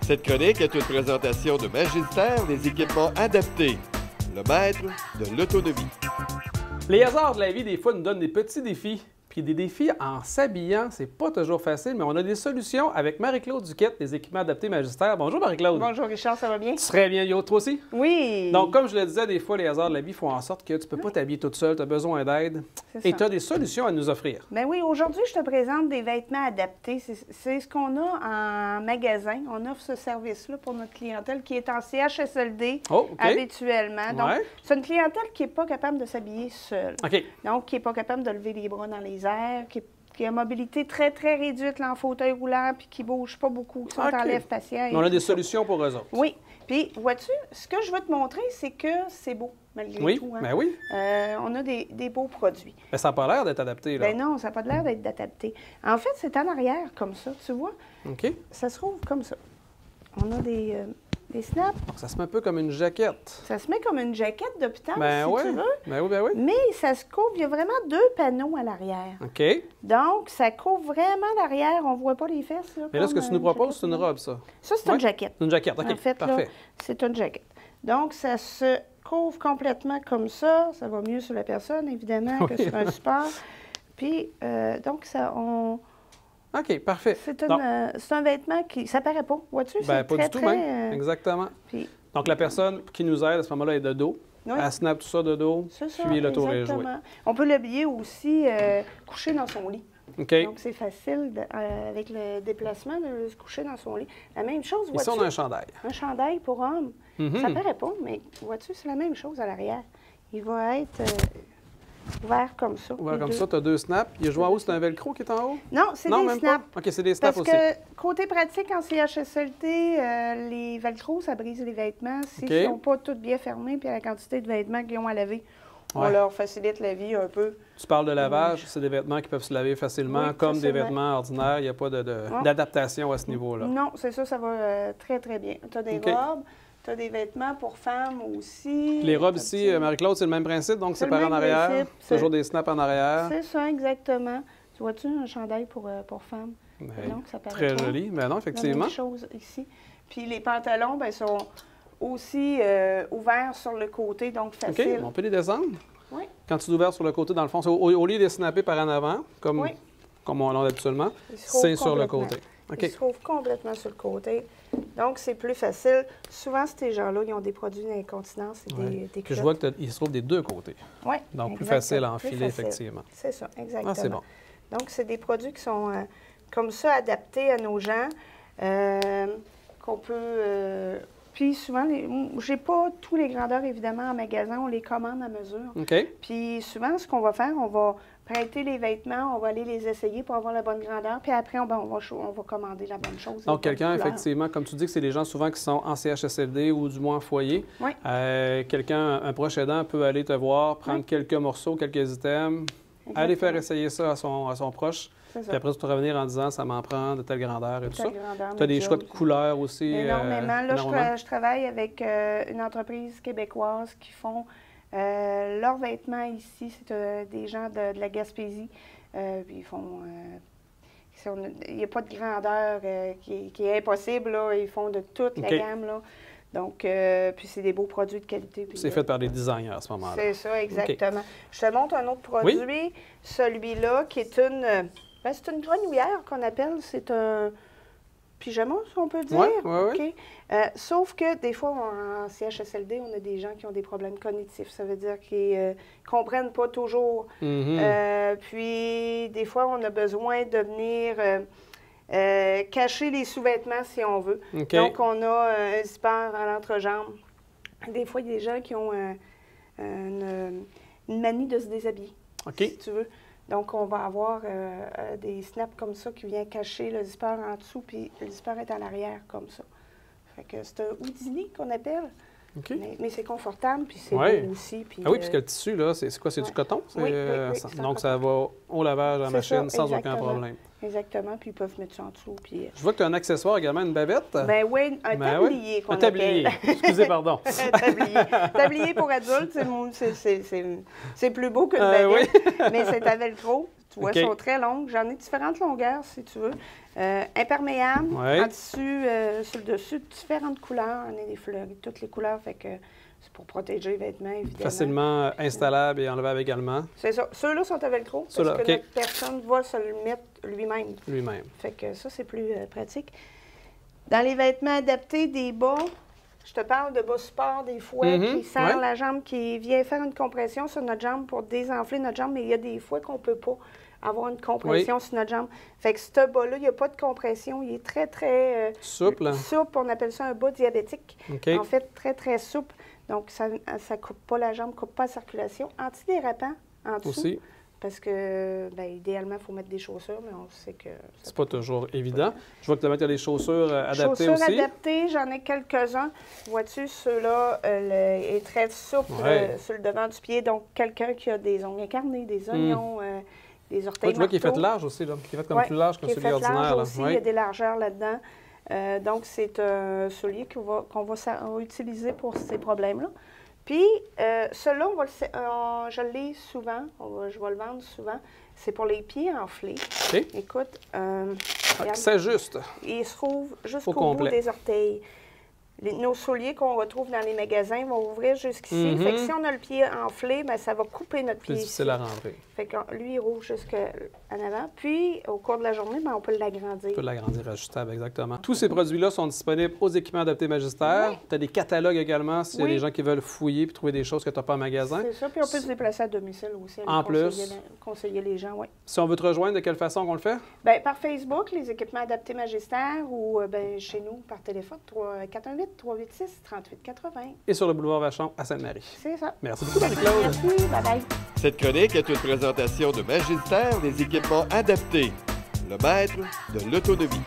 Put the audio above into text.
Cette chronique est une présentation de Magistère des équipements adaptés, le maître de l'autonomie. Les hasards de la vie, des fois, nous donnent des petits défis. Puis des défis en s'habillant, c'est pas toujours facile, mais on a des solutions avec Marie-Claude Duquette, des équipements adaptés Magistère. Bonjour Marie-Claude. Bonjour Richard, ça va bien? Très bien, Yo, toi aussi? Oui! Donc, comme je le disais, des fois, les hasards de la vie font en sorte que tu peux pas t'habiller toute seule, tu as besoin d'aide. Et tu as des solutions à nous offrir. Ben oui, aujourd'hui, je te présente des vêtements adaptés. C'est ce qu'on a en magasin. On offre ce service-là pour notre clientèle qui est en CHSLD habituellement. Donc, c'est une clientèle qui n'est pas capable de s'habiller seule. Donc, qui n'est pas capable de lever les bras dans les airs, qui a une mobilité très, très réduite là, en fauteuil roulant, puis qui ne bouge pas beaucoup, qui sont en lèvres patients. On a des solutions pour eux autres. Oui. Puis, vois-tu, ce que je veux te montrer, c'est que c'est beau, malgré tout. Hein? Ben oui. On a des beaux produits. Mais ça n'a pas l'air d'être adapté, là. Ben non, ça n'a pas l'air d'être adapté. En fait, c'est en arrière, comme ça, tu vois. OK. Ça se trouve comme ça. On a des snaps. Donc, ça se met un peu comme une jaquette. Ça se met comme une jaquette d'hôpital, ben si tu veux. Ben oui, ben oui. Mais ça se couvre, il y a vraiment 2 panneaux à l'arrière. OK. Donc, ça couvre vraiment l'arrière. On ne voit pas les fesses. Là, mais là, ce que tu nous proposes, c'est une robe, ça? Ça, c'est une jaquette. Une jaquette, OK. En fait, parfait. C'est une jaquette. Donc, ça se couvre complètement comme ça. Ça va mieux sur la personne, évidemment, que sur un support. Puis, donc, ça, OK, parfait. C'est un vêtement qui... Ça paraît pas, vois-tu? Bien, pas du tout, même. Exactement. Puis, donc, la personne qui nous aide à ce moment-là est de dos. Oui. Elle snap tout ça de dos, puis le tour est joué. On peut l'habiller aussi couché dans son lit. OK. Donc, c'est facile, avec le déplacement, de se coucher dans son lit. La même chose, vois-tu? Ici, on a un chandail. Un chandail pour homme. Ça paraît pas, mais vois-tu, c'est la même chose à l'arrière. Il va être... ouvert comme ça. Ouvert comme ça, tu as 2 snaps. Il est joué en haut, c'est un velcro qui est en haut? Non, c'est des snaps. Pas? OK, c'est des snaps aussi. Parce que, côté pratique, en CHSLT, les velcros, ça brise les vêtements. S'ils ne sont pas tous bien fermés, puis à la quantité de vêtements qu'ils ont à laver, on leur facilite la vie un peu. Tu parles de lavage, c'est des vêtements qui peuvent se laver facilement, comme des vêtements ordinaires. Il n'y a pas d'adaptation à ce niveau-là. Non, c'est ça, ça va très, très bien. Tu as des robes. Tu as des vêtements pour femmes aussi. Les robes ici, Marie-Claude, c'est le même principe, donc c'est par en arrière. Toujours des snaps en arrière. C'est ça, exactement. Tu vois-tu un chandail pour femmes? Donc, ça paraît très joli. Mais non, effectivement. La même chose ici. Puis les pantalons, bien, sont aussi ouverts sur le côté, donc facile. OK, on peut les descendre? Oui. Quand tu es ouvert sur le côté, dans le fond, au lieu de les snapper par en avant, comme on l'a habituellement, c'est sur le côté. Ils se trouvent complètement sur le côté. Donc, c'est plus facile. Souvent, ces gens-là, ils ont des produits d'incontinence et des culottes. Je vois qu'ils se trouvent des 2 côtés. Oui. Donc, plus facile à enfiler, effectivement. C'est ça, exactement. Ah, c'est bon. Donc, c'est des produits qui sont comme ça, adaptés à nos gens, qu'on peut... Puis souvent, j'ai pas tous les grandeurs, évidemment, en magasin. On les commande à mesure. OK. Puis souvent, ce qu'on va faire, on va prêter les vêtements, on va aller les essayer pour avoir la bonne grandeur. Puis après, on va commander la bonne chose. Donc, quelqu'un, effectivement, comme tu dis que c'est des gens souvent qui sont en CHSLD ou du moins en foyer. Oui. Quelqu'un, un proche aidant peut aller te voir, prendre quelques morceaux, quelques items, aller faire essayer ça à son proche. Puis après, tu peux revenir en disant, ça m'en prend de telle grandeur et tout ça. Tu as des choix de couleurs aussi. Énormément. Là, je travaille avec une entreprise québécoise qui font leurs vêtements ici. C'est des gens de la Gaspésie. Puis ils font... il n'y a pas de grandeur qui est impossible. Là. Ils font de toute la gamme. Là. Donc, puis c'est des beaux produits de qualité. C'est fait par des designers à ce moment-là. C'est ça, exactement. Je te montre un autre produit. Oui? Celui-là, qui est c'est une grenouillère qu'on appelle. C'est un pyjama, si on peut dire. Oui. Sauf que des fois, en CHSLD, on a des gens qui ont des problèmes cognitifs. Ça veut dire qu'ils ne comprennent pas toujours. Puis, des fois, on a besoin de venir cacher les sous-vêtements, si on veut. Donc, on a un zipper à l'entrejambe. Des fois, il y a des gens qui ont une manie de se déshabiller, si tu veux. Donc, on va avoir des snaps comme ça qui viennent cacher le zipper en dessous, puis le zipper est à l'arrière, comme ça. Fait que c'est un houdini qu'on appelle. Mais c'est confortable, puis c'est beau aussi. Puis, oui, puisque le tissu, là, c'est quoi? C'est du coton? Oui, donc, ça va au lavage à la machine sans aucun problème. Exactement, puis ils peuvent mettre ça en dessous. Puis, Je vois que tu as un accessoire également, une bavette. Ben oui, un tablier qu'on appelle. Un tablier, excusez, pardon. Un tablier. Tablier pour adultes, c'est plus beau qu'une bavette, mais c'est à velcro. Tu vois, elles sont très longues. J'en ai différentes longueurs, si tu veux. Imperméable, en tissu sur le dessus, différentes couleurs. On a des fleuris, toutes les couleurs, fait que c'est pour protéger les vêtements, évidemment. Facilement installable et enlevable également. C'est ça. Ceux-là sont à velcro, parce que la personne va se le mettre lui-même. Fait que ça, c'est plus pratique. Dans les vêtements adaptés, des bas, je te parle de bas support des fois qui serrent la jambe, qui vient faire une compression sur notre jambe pour désenfler notre jambe, mais il y a des fois qu'on ne peut pas avoir une compression sur notre jambe. Fait que ce bas-là, il n'y a pas de compression. Il est très, très souple. Souple. On appelle ça un bas diabétique. En fait, très, très souple. Donc, ça ne coupe pas la jambe, ne coupe pas la circulation. Antidérapant en dessous. Aussi. Parce que, bien, idéalement, il faut mettre des chaussures, mais on sait que... C'est pas toujours évident. Je vois que tu as des chaussures adaptées aussi. Chaussures adaptées, j'en ai quelques-uns. Vois-tu, ceux-là est très souple sur le devant du pied. Donc, quelqu'un qui a des ongles incarnés, des oignons, des orteils tu vois qu'il est fait large aussi, là. Qui est fait comme plus large que celui ordinaire. Large aussi, il y a des largeurs là-dedans. Donc, c'est un soulier qu'on va utiliser pour ces problèmes-là. Puis, celui-là, je l'ai souvent, je vais le vendre souvent. C'est pour les pieds enflés. Écoute, qui s'ajuste. Il se trouve jusqu'au bout des orteils. Nos souliers qu'on retrouve dans les magasins vont ouvrir jusqu'ici. Fait que si on a le pied enflé, bien, ça va couper notre pied. C'est difficile à rentrer. Fait que lui, il roule jusqu'en avant. Puis, au cours de la journée, bien, on peut l'agrandir. On peut l'agrandir ajustable, exactement. Tous ces produits-là sont disponibles aux équipements adaptés Magistère. Tu as des catalogues également s'il y a des gens qui veulent fouiller et trouver des choses que tu n'as pas en magasin. C'est ça. Puis, on peut se déplacer à domicile aussi. Conseiller les gens, oui. Si on veut te rejoindre, de quelle façon qu'on le fait? Bien, par Facebook, les équipements adaptés Magistère, ou bien, chez nous, par téléphone, 418-386-3880. Et sur le boulevard Vachon à Sainte-Marie. C'est ça. Merci beaucoup, Marie-Claude. Merci. Bye-bye. Cette chronique est une présentation de Magistère des équipements adaptés, le maître de l'autonomie.